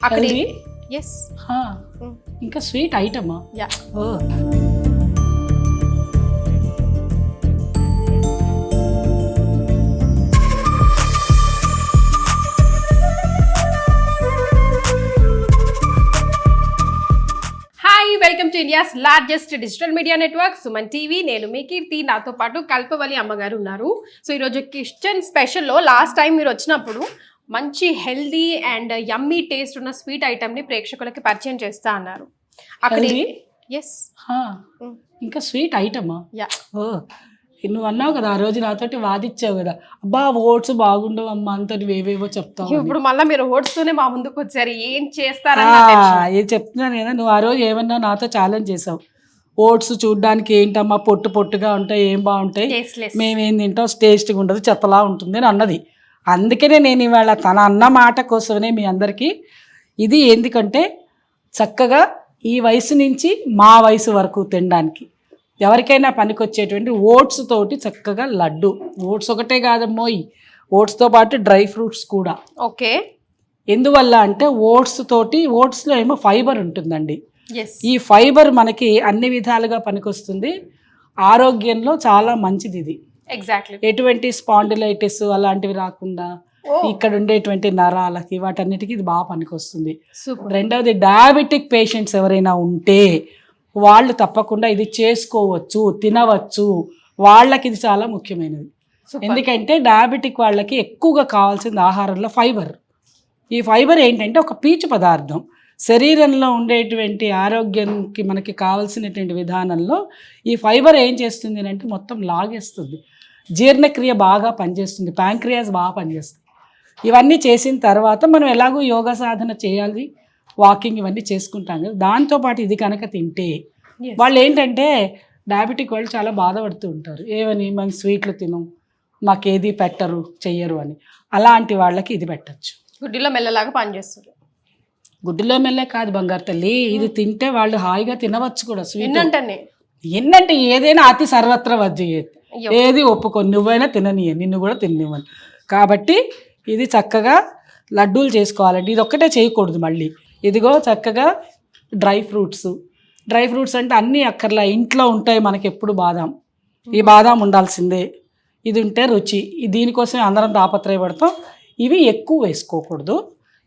అక్కడ ఎస్ ఇంకా స్వీట్ ఐటమా? Yeah. Oh welcome to India's largest digital media network Suman TV. నేను మీ కీర్తి, నాతో పాటు కల్పవల్లి అమ్మగారు ఉన్నారు. సో ఈరోజు కిచెన్ స్పెషల్లో లాస్ట్ టైం మీరు వచ్చినప్పుడు మంచి హెల్దీ అండ్ యమ్మీ టేస్ట్ ఉన్న స్వీట్ ఐటమ్ని ప్రేక్షకులకి పరిచయం చేస్తా అన్నారు. అక్కడ ఎస్ ఇంకా స్వీట్ ఐటమా? యా. ఓ నువ్వు అన్నావు కదా ఆ రోజు నాతోటి వాదిచ్చావు కదా, అబ్బా ఓట్స్ బాగుండవు అమ్మ అంత ఏవేవో చెప్తావు. ఇప్పుడు మళ్ళీ మీరు ఓట్స్ తోనే మా ముందుకు వచ్చారు. ఏం చేస్తారని ఏం చెప్తున్నాను కదా, నువ్వు ఆ రోజు ఏమన్నా నాతో ఛాలెంజ్ చేసావు. ఓట్స్ చూడ్డానికి ఏంటమ్మా పొట్టు పొట్టుగా ఉంటాయి, ఏం బాగుంటాయి, మేమేం తింటాం, టేస్ట్గా ఉండదు, చెత్తలా ఉంటుంది అని అన్నది. అందుకనే నేను ఇవాళ తన అన్న మాట కోసమే మీ అందరికీ ఇది ఎందుకంటే చక్కగా ఈ వయసు నుంచి మా వయసు వరకు తినడానికి ఎవరికైనా పనికొచ్చేటువంటి ఓట్స్ తోటి చక్కగా లడ్డు. ఓట్స్ ఒకటే కాదమ్మోయ్, ఓట్స్తో పాటు డ్రై ఫ్రూట్స్ కూడా. ఓకే. ఎందువల్ల అంటే ఓట్స్ తోటి, ఓట్స్లో ఏమో ఫైబర్ ఉంటుందండి. ఈ ఫైబర్ మనకి అన్ని విధాలుగా పనికొస్తుంది, ఆరోగ్యంలో చాలా మంచిది ఇది. ఎగ్జాక్ట్లీ. ఎటువంటి స్పాండిలైటిస్ అలాంటివి రాకుండా ఇక్కడ ఉండేటువంటి నరాలకి వాటన్నిటికీ ఇది బాగా పనికొస్తుంది. రెండవది డయాబెటిక్ పేషెంట్స్ ఎవరైనా ఉంటే వాళ్ళు తప్పకుండా ఇది చేసుకోవచ్చు, తినవచ్చు. వాళ్ళకి ఇది చాలా ముఖ్యమైనది. ఎందుకంటే డయాబెటిక్ వాళ్ళకి ఎక్కువగా కావాల్సింది ఆహారంలో ఫైబర్. ఈ ఫైబర్ ఏంటంటే ఒక పీచు పదార్థం. శరీరంలో ఉండేటువంటి ఆరోగ్యానికి మనకి కావాల్సినటువంటి విధానంలో ఈ ఫైబర్ ఏం చేస్తుంది అంటే మొత్తం లాగేస్తుంది. జీర్ణక్రియ బాగా పనిచేస్తుంది, ప్యాంక్రియాస్ బాగా పనిచేస్తుంది. ఇవన్నీ చేసిన తర్వాత మనం ఎలాగో యోగా సాధన చేయాలి, వాకింగ్ ఇవన్నీ చేసుకుంటాం కదా, దాంతోపాటు ఇది కనుక తింటే వాళ్ళు ఏంటంటే డయాబెటిక్ వాళ్ళు చాలా బాధపడుతూ ఉంటారు. ఏమని మేము స్వీట్లు తినం, మాకేది పెట్టరు చెయ్యరు అని. అలాంటి వాళ్ళకి ఇది పెట్టచ్చు. గుడ్డిలో మెల్లలాగా పనిచేస్తారు. గుడ్డిలో మెల్లే కాదు బంగారు తల్లి, ఇది తింటే వాళ్ళు హాయిగా తినవచ్చు కూడా. స్వీట్ ఏంటంటే ఏదైనా అతి సర్వత్ర వజ్జేది, ఏది ఒప్పుకొని నువ్వైనా తినని, నిన్ను కూడా తిననివ్వని. కాబట్టి ఇది చక్కగా లడ్డూలు చేసుకోవాలంటే ఇది ఒక్కటే చేయకూడదు. మళ్ళీ ఇదిగో చక్కగా డ్రై ఫ్రూట్స్ అంటే అన్నీ అక్కర్లా, ఇంట్లో ఉంటాయి మనకి ఎప్పుడు బాదాం. ఈ బాదాం ఉండాల్సిందే, ఇది ఉంటే రుచి. దీనికోసమే అందరం తాపత్రయపడతాం. ఇవి ఎక్కువ వేసుకోకూడదు,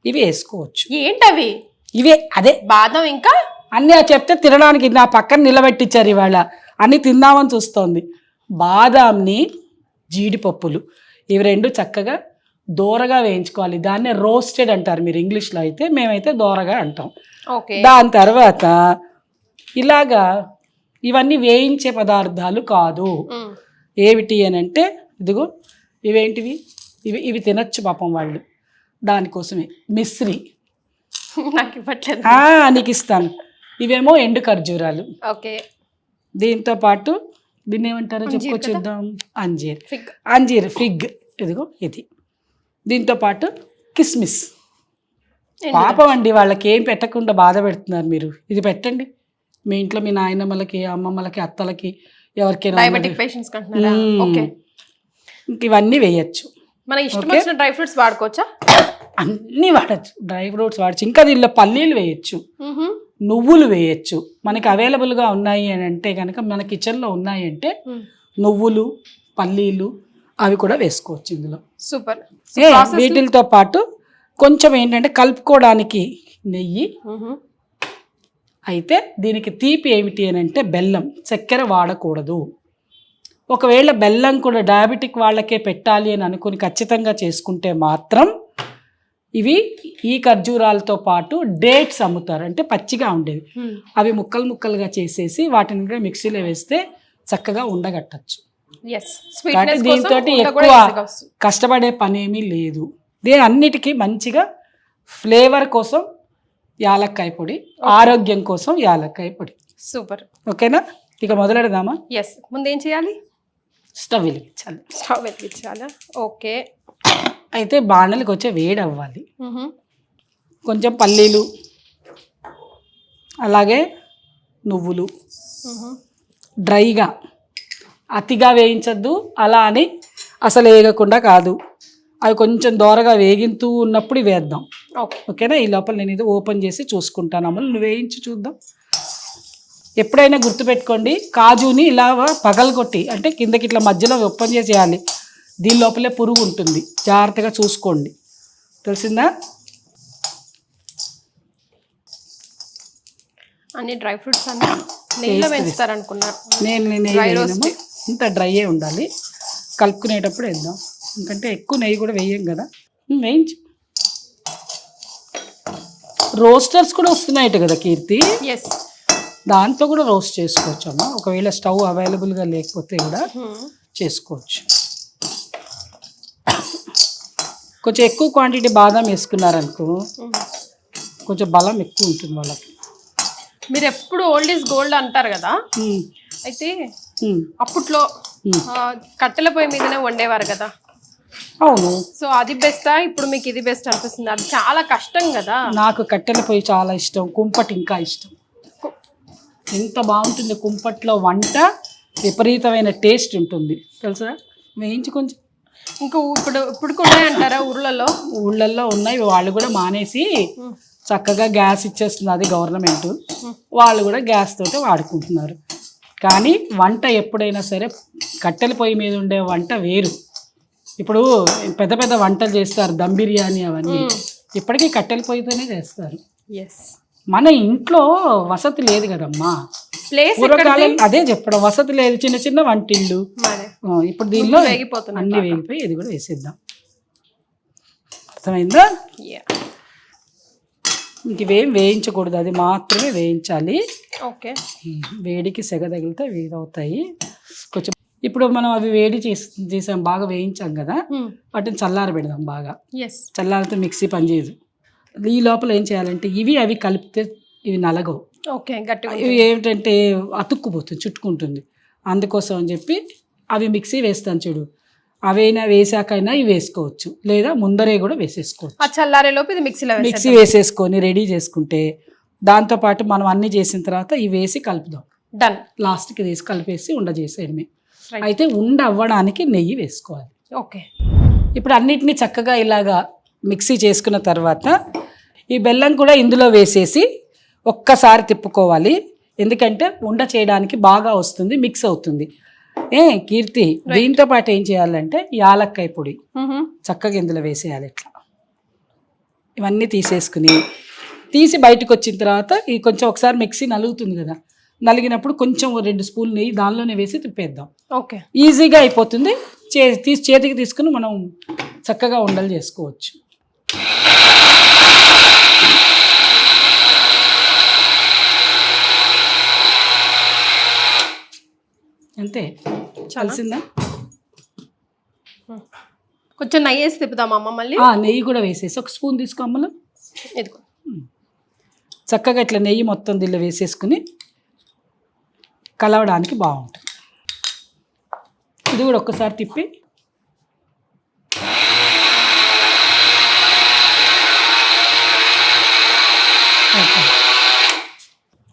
ఇవి వేసుకోవచ్చు. ఏంటవి? ఇవే అదే బాదం. ఇంకా అన్నీ చెప్తే తినడానికి నా పక్కన నిలబెట్టించారు ఇవాళ, అన్నీ తిందామని చూస్తోంది. బాదాంని, జీడిపప్పులు ఇవి రెండు చక్కగా దోరగా వేయించుకోవాలి. దాన్నే రోస్టెడ్ అంటారు మీరు ఇంగ్లీష్లో, అయితే మేమైతే దోరగా అంటాం. దాని తర్వాత ఇలాగా ఇవన్నీ వేయించే పదార్థాలు కాదు. ఏమిటి అని అంటే ఇదిగో ఇవేంటివి, ఇవి తినచ్చు పాపం వాళ్ళు. దానికోసమే మిశ్రీ నీకు ఇస్తాను. ఇవేమో ఎండు ఖర్జూరాలు. దీంతో పాటు దీన్ని ఏమంటారో చెప్పుకొచ్చేద్దాం, అంజీర్ ఫిగ్. ఇదిగో ఇది. దీంతో పాటు కిస్మిస్. పాపం అండి, వాళ్ళకి ఏం పెట్టకుండా బాధ పెడుతున్నారు మీరు. ఇది పెట్టండి మీ ఇంట్లో, మీ నాయనమ్మలకి, అమ్మమ్మలకి, అత్తలకి, ఎవరికైనా. ఇవన్నీ వేయచ్చు. మన ఇష్టం వచ్చిన డ్రై ఫ్రూట్స్ వాడుకోవచ్చా? అన్నీ వాడచ్చు, డ్రై ఫ్రూట్స్ వాడచ్చు. ఇంకా దీనిలో పల్లీలు వేయచ్చు, నువ్వులు వేయచ్చు. మనకి అవైలబుల్గా ఉన్నాయి అని అంటే కనుక, మన కిచెన్లో ఉన్నాయి అంటే నువ్వులు, పల్లీలు అవి కూడా వేసుకోవచ్చు ఇందులో. సూపర్. వీటితో పాటు కొంచెం ఏంటంటే కలుపుకోవడానికి నెయ్యి. అయితే దీనికి తీపి ఏమిటి అని అంటే బెల్లం, చక్కెర వాడకూడదు. ఒకవేళ బెల్లం కూడా డయాబెటిక్ వాళ్ళకే పెట్టాలి అని అనుకుని ఖచ్చితంగా చేసుకుంటే మాత్రం ఇవి ఈ ఖర్జూరాలతో పాటు డేట్స్ అమ్ముతారు, అంటే పచ్చిగా ఉండేవి. అవి ముక్కలు ముక్కలుగా చేసేసి వాటిని కూడా మిక్సీలో వేస్తే చక్కగా ఉండగట్టచ్చు. దీంతో ఎక్కువ కష్టపడే పనేమీ లేదు. దీని అన్నిటికీ మంచిగా ఫ్లేవర్ కోసం యాలక్కాయ పొడి, ఆరోగ్యం కోసం యాలక్కాయ పొడి. సూపర్. ఓకేనా? ఇక మొదలెడదామా? ఎస్. ముందు ఏం చేయాలి? స్టవ్ వెలిగించాలి. ఓకే. అయితే బాణలికి వచ్చే వేడి అవ్వాలి. కొంచెం పల్లీలు, అలాగే నువ్వులు డ్రైగా, అతిగా వేయించద్దు, అలా అని అసలు వేగకుండా కాదు. అవి కొంచెం దోరగా వేగింతూ ఉన్నప్పుడు వేద్దాం. ఓకే ఓకేనా. ఈ లోపల నేను ఇది ఓపెన్ చేసి చూసుకుంటాను. అమ్మ నువ్వు వేయించి చూద్దాం. ఎప్పుడైనా గుర్తుపెట్టుకోండి, కాజుని ఇలా పగలగొట్టి అంటే కిందకి ఇట్లా మధ్యలో ఓపెన్ చేసేయాలి. దీని లోపలే పురుగు ఉంటుంది, జాగ్రత్తగా చూసుకోండి. తెలిసిందా? అన్ని డ్రై ఫ్రూట్స్ అన్ని నెయ్యిలో వేస్తారు అనుకున్నారు. నేను నెయ్యి ఇంత డ్రైయే ఉండాలి. కలుపుకునేటప్పుడు వేద్దాం, ఎందుకంటే ఎక్కువ నెయ్యి కూడా వేయం కదా. వేయించు. రోస్టర్స్ కూడా వస్తున్నాయట కదా కీర్తి. ఎస్, దాంతో కూడా రోస్ట్ చేసుకోవచ్చు అమ్మ. ఒకవేళ స్టవ్ అవైలబుల్గా లేకపోతే కూడా చేసుకోవచ్చు. కొంచెం ఎక్కువ క్వాంటిటీ బాదం వేసుకున్నారనుకో కొంచెం బలం ఎక్కువ ఉంటుంది వాళ్ళకి. మీరు ఎప్పుడు ఓల్డ్ ఈజ్ గోల్డ్ అంటారు కదా, అయితే అప్పట్లో కట్టెల పొయ్యి మీదనే వండేవారు కదా. అవును. సో అది బెస్టా, ఇప్పుడు మీకు ఇది బెస్ట్ అనిపిస్తుంది? అది చాలా కష్టం కదా. నాకు కట్టెల పొయ్యి చాలా ఇష్టం, కుంపటి ఇంకా ఇష్టం. ఎంత బాగుంటుంది కుంపట్లో వంట, విపరీతమైన టేస్ట్ ఉంటుంది తెలుసా. వేయించి కొంచెం ఇంకా ఇప్పుడు కూడా అంటారా ఊళ్ళల్లో ఉన్నాయి. వాళ్ళు కూడా మానేసి చక్కగా గ్యాస్ ఇచ్చేస్తుంది, అది గవర్నమెంట్. వాళ్ళు కూడా గ్యాస్ తోటి వాడుకుంటున్నారు. కానీ వంట ఎప్పుడైనా సరే కట్టెల పొయ్యి మీద ఉండే వంట వేరు. ఇప్పుడు పెద్ద పెద్ద వంటలు చేస్తారు, దమ్ బిర్యానీ అవన్నీ ఇప్పటికీ కట్టెల పొయ్యితోనే చేస్తారు. మన ఇంట్లో వసతి లేదు కదమ్మా, పూర్వకాలం అదే చెప్పడం, వసతి లేదు, చిన్న చిన్న వంటిళ్ళు. ఇప్పుడు దీనిలో అన్ని వేగిపోయి ఇది కూడా వేసేద్దాం. అర్థమైందా? ఇంకేం వేయించకూడదు, అది మాత్రమే వేయించాలి. ఓకే, వేడికి సెగ తగిలితే వేడవుతాయి కొంచెం. ఇప్పుడు మనం అవి వేడి చేసాం, బాగా వేయించాం కదా, వాటిని చల్లారి పెడదాం. బాగా చల్లారితే మిక్సీ పనిచేయదు. ఈ లోపల ఏం చేయాలంటే ఇవి అవి కలిపితే ఇవి నలగవు. ఓకే, ఇవి ఏమిటంటే అతుక్కుపోతుంది, చుట్టుకుంటుంది. అందుకోసం అని చెప్పి అవి మిక్సీ వేస్తాను చూడు, అవైనా వేసాకైనా ఇవి వేసుకోవచ్చు, లేదా ముందరే కూడా వేసేసుకోవచ్చు. చల్లారేలోపు ఇది మిక్సీ వేసేసుకొని రెడీ చేసుకుంటే, దాంతోపాటు మనం అన్నీ చేసిన తర్వాత ఇవి వేసి కలుపుదాం. డన్. లాస్ట్కి వేసి కలిపేసి ఉండ చేసేయడమే. అయితే ఉండ అవ్వడానికి నెయ్యి వేసుకోవాలి. ఓకే, ఇప్పుడు అన్నిటినీ చక్కగా ఇలాగా మిక్సీ చేసుకున్న తర్వాత ఈ బెల్లం కూడా ఇందులో వేసేసి ఒక్కసారి తిప్పుకోవాలి. ఎందుకంటే ఉండ చేయడానికి బాగా వస్తుంది, మిక్స్ అవుతుంది. కీర్తి, దీంతో పాటు ఏం చేయాలంటే యాలక్కాయ పొడి చక్కగా ఇందులో వేసేయాలి. ఇట్లా ఇవన్నీ తీసి బయటకు వచ్చిన తర్వాత ఈ కొంచెం ఒకసారి మిక్సీ నలుగుతుంది కదా, నలిగినప్పుడు కొంచెం 2 స్పూన్లు నెయ్యి దానిలోనే వేసి తిప్పేద్దాం. ఓకే, ఈజీగా అయిపోతుంది. చేతికి తీసుకుని మనం చక్కగా ఉండలు చేసుకోవచ్చు. అంతే, కలిసిందా? కొంచెం నెయ్యి వేసి తిప్పుదామమ్మ మళ్ళీ. నెయ్యి కూడా వేసేసి 1 స్పూన్ తీసుకో అమ్మలు. ఇదిగో చక్కగా ఇట్లా నెయ్యి మొత్తం దీనిలో వేసేసుకుని కలవడానికి బాగుంటుంది. ఇది కూడా ఒక్కసారి తిప్పి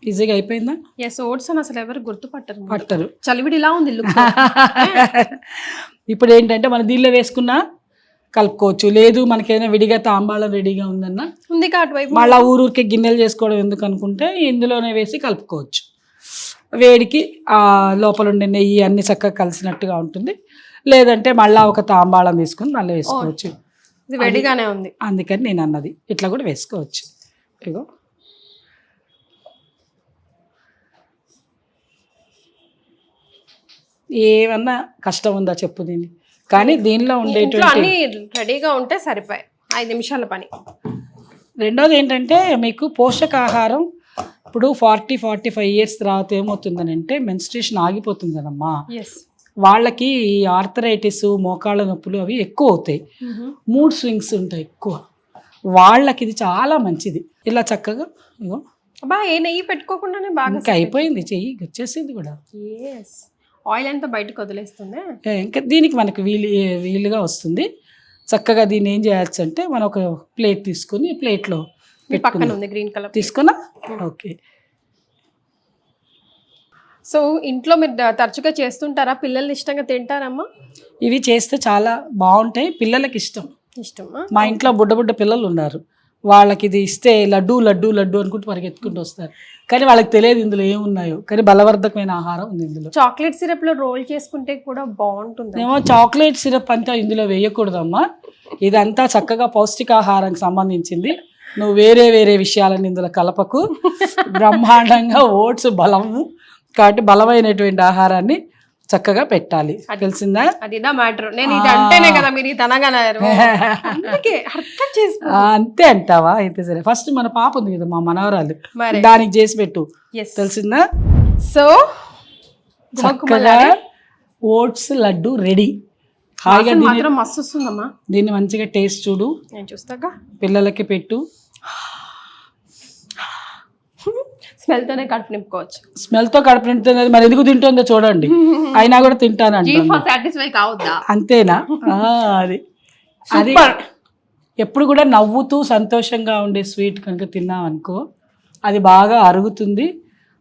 ఈజీగా అయిపోయిందా? ఓట్స్ అని అసలు ఎవరు పట్టరు. చలివిడి ఇలా ఉంది. ఇప్పుడు ఏంటంటే మనం దీనిలో వేసుకున్నా కలుపుకోవచ్చు, లేదు మనకేదైనా విడిగా తాంబాళం రెడీగా ఉందన్నా ఉంది అటువైపు మళ్ళీ ఊరూరికే గిన్నెలు చేసుకోవడం ఎందుకు అనుకుంటే ఇందులోనే వేసి కలుపుకోవచ్చు. వేడికి లోపల ఉండే నెయ్యి అన్ని చక్కగా కలిసినట్టుగా ఉంటుంది. లేదంటే మళ్ళీ ఒక తాంబాళం తీసుకుని మళ్ళీ వేసుకోవచ్చు. వేడిగానే ఉంది అందుకని నేను అన్నది ఇట్లా కూడా వేసుకోవచ్చు. ఇగో ఏమన్నా కష్టం ఉందా చెప్పు దీన్ని. కానీ దీనిలో ఉండేటువంటి రెడీగా ఉంటే సరిపోయి 5 నిమిషాల పని. రెండోది ఏంటంటే మీకు పోషకాహారం ఇప్పుడు 40-45 ఇయర్స్ తర్వాత ఏమవుతుందని అంటే మెన్స్ట్రేషన్ ఆగిపోతుంది కదమ్మా. వాళ్ళకి ఈ ఆర్థరైటిస్, మోకాళ్ళ నొప్పులు అవి ఎక్కువ అవుతాయి, మూడ్ స్వింగ్స్ ఉంటాయి ఎక్కువ. వాళ్ళకి ఇది చాలా మంచిది. ఇలా చక్కగా ఇగో ఏ నెయ్యి పెట్టుకోకుండానే బాగా ఇంకా అయిపోయింది, చెయ్యి వచ్చేసింది కూడా. ఆయిల్ అంతా బయటకు వదిలేస్తుంది. ఇంకా దీనికి మనకు వీలుగా వస్తుంది. చక్కగా దీన్ని ఏం చేయొచ్చు అంటే మనం ఒక ప్లేట్ తీసుకుని ప్లేట్లో పక్కన ఉంది గ్రీన్ కలర్ తీసుకున్నా. ఓకే, సో ఇంట్లో మీరు తరచుగా చేస్తుంటారా? పిల్లలు ఇష్టంగా తింటారమ్మా? ఇవి చేస్తే చాలా బాగుంటాయి, పిల్లలకి ఇష్టం. ఇష్టమా? మా ఇంట్లో బుడ్డ పిల్లలు ఉన్నారు, వాళ్ళకి ఇది ఇస్తే లడ్డు లడ్డు లడ్డు అనుకుంటూ పరిగెత్తుకుంటూ వస్తారు. కానీ వాళ్ళకి తెలియదు ఇందులో ఏమున్నాయో, కానీ బలవర్ధకమైన ఆహారం ఉంది ఇందులో. చాక్లెట్ సిరప్ లో రోల్ చేసుకుంటే కూడా బాగుంటుంది. ఏమో చాక్లెట్ సిరప్ అంతా ఇందులో వేయకూడదమ్మా, ఇదంతా చక్కగా పౌష్టికాహారానికి సంబంధించింది. నువ్వు వేరే వేరే విషయాలను ఇందులో కలపకు. బ్రహ్మాండంగా ఓట్స్ బలము కాబట్టి బలమైనటువంటి ఆహారాన్ని చక్కగా పెట్టాలి, తెలిసిందా? అదిదా మ్యాటర్. నేను ఇది అంటేనే కదా మీరు ఇది అనగలరు. అందుకే అర్థం చేసుకో. అంతే అంటావా? అయితే సరే, ఫస్ట్ మన పాప ఉంది కదా మా మనవరాలు, దానికి చేసి పెట్టు, తెలిసిందా? సో చక్కగా ఓట్స్ లడ్డు రెడీ. హాయిగా మాత్రం మస్తు వస్తుందమ్మా. దీన్ని మంచిగా టేస్ట్ చూడు, నేను చూస్తాగా. పిల్లలకి పెట్టు. స్మెల్ తోనే కడుపు నింపుకోవచ్చు. స్మెల్ తో కడుపు నింపుతుంది, మరి ఎందుకు తింటుందో చూడండి. అయినా కూడా తింటానండి. అంతేనా? అది అది ఎప్పుడు కూడా నవ్వుతూ సంతోషంగా ఉండే స్వీట్ కనుక తిన్నాం అనుకో, అది బాగా అరుగుతుంది,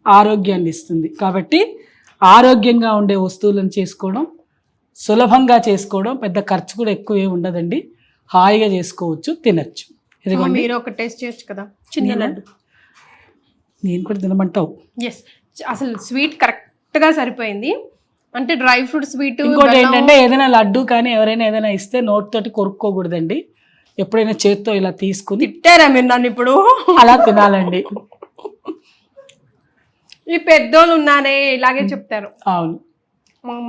ఆరోగ్యాన్ని ఇస్తుంది. కాబట్టి ఆరోగ్యంగా ఉండే వస్తువులను చేసుకోవడం, సులభంగా చేసుకోవడం, పెద్ద ఖర్చు కూడా ఎక్కువ ఏమి ఉండదండి. హాయిగా చేసుకోవచ్చు, తినచ్చు. ఇదిగోండి, మీరు ఒక టేస్ట్ చేయొచ్చు కదా చిన్న లడ్డు. నేను కూడా తినమంటావు? ఎస్, అసలు స్వీట్ కరెక్ట్గా సరిపోయింది. అంటే డ్రై ఫ్రూట్ స్వీట్. ఇంకోటి ఏంటంటే, ఏదైనా లడ్డు కానీ ఎవరైనా ఏదైనా ఇస్తే నోట్ తోటి కొరుక్కోకూడదండి. ఎప్పుడైనా చేత్తో ఇలా తీసుకుని. తిట్టారా మీరు నన్ను ఇప్పుడు? అలా తినాలండి. ఈ పెద్దోళ్ళు ఉన్నారే ఇలాగే చెప్తారు. అవును,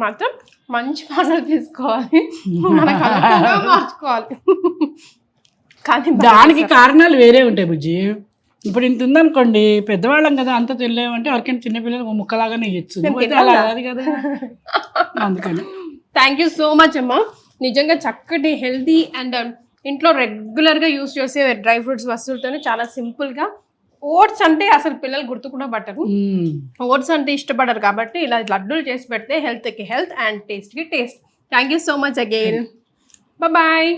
మాత్రం మంచి పనులు తీసుకోవాలి, మనకు అనుకూలంగా మార్చుకోవాలి. కానీ దానికి కారణాలు వేరే ఉంటాయి బుజ్జి. ఇప్పుడు ఇంత ఉందనుకోండి, పెద్దవాళ్ళం కదా, అంత తినలేమంటే ఎవరికైనా చిన్నపిల్లలు ముక్కలాగానే ఇవ్వచ్చు. అలా కాదు కదా, అందుకని. థ్యాంక్ యూ సో మచ్ అమ్మా. నిజంగా చక్కటి హెల్తీ అండ్ ఇంట్లో రెగ్యులర్గా యూస్ చేసే డ్రై ఫ్రూట్స్ వస్తువులతోనే చాలా సింపుల్గా. ఓట్స్ అంటే అసలు పిల్లలు గుర్తు కూడా పట్టరు, ఓట్స్ అంటే ఇష్టపడరు. కాబట్టి ఇలా లడ్డూలు చేసి పెడితే హెల్త్కి హెల్త్ అండ్ టేస్ట్కి taste. Thank you so much again. Bye.